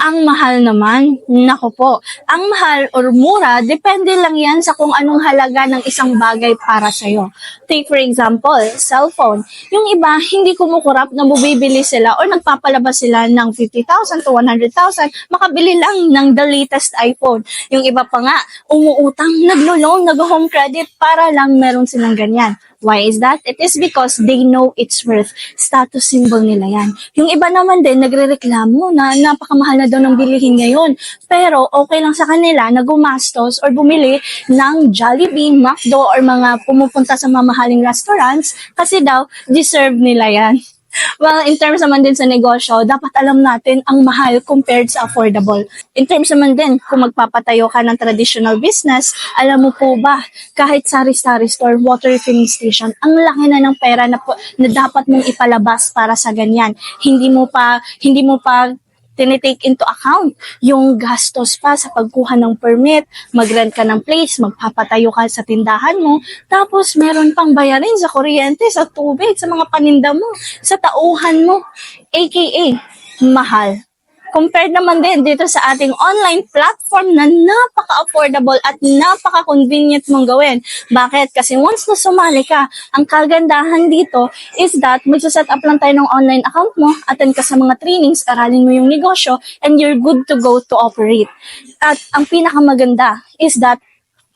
Ang mahal naman, nako po, ang mahal or mura, depende lang yan sa kung anong halaga ng isang bagay para sa'yo. Take for example, cellphone. Yung iba, hindi kumukurap na bumibili sila or nagpapalabas sila ng 50,000 to 100,000, makabili lang ng the latest iPhone. Yung iba pa nga, umuutang, naglo-loan, nag-home credit para lang meron silang ganyan. Why is that? It is because they know its worth. Status symbol nila yan. Yung iba naman din, nagrereklamo na napakamahal na daw ng bilihin ngayon. Pero okay lang sa kanila na gumastos or bumili ng Jollibee, McDo, or mga pumupunta sa mamahaling restaurants kasi daw deserve nila yan. Well, in terms naman din sa negosyo, dapat alam natin ang mahal compared sa affordable. In terms naman din, kung magpapatayo ka ng traditional business, alam mo po ba, kahit sari-sari store, water refilling station, ang laki na ng pera na dapat mong ipalabas para sa ganyan. Hindi mo pa tinitake into account yung gastos pa sa pagkuha ng permit, mag-rent ka ng place, magpapatayo ka sa tindahan mo, tapos meron pang bayarin sa kuryente, sa tubig, sa mga paninda mo, sa tauhan mo, aka mahal. Compared naman din dito sa ating online platform na napaka-affordable at napaka-convenient mong gawin. Bakit? Kasi once na sumali ka, ang kagandahan dito is that magsaset up lang tayo ng online account mo, attend ka sa mga trainings, aralin mo yung negosyo, and you're good to go to operate. At ang pinakamaganda is that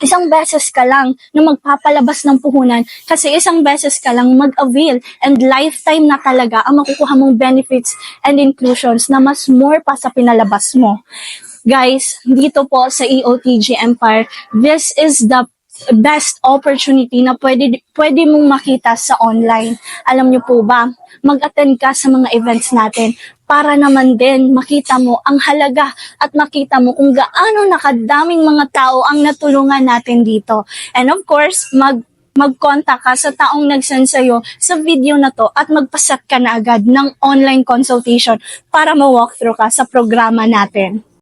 isang beses ka lang na magpapalabas ng puhunan kasi isang beses ka lang mag-avail and lifetime na talaga ang makukuha mong benefits and inclusions na mas more pa sa pinalabas mo. Guys, dito po sa EOTG Empire, this is the best opportunity na pwede mong makita sa online. Alam niyo po ba, mag-attend ka sa mga events natin para naman din makita mo ang halaga at makita mo kung gaano nakadaming mga tao ang natulungan natin dito. And of course, mag-contact ka sa taong nag-send sa'yo sa video na to at magpaset ka na agad ng online consultation para ma-walk through ka sa programa natin.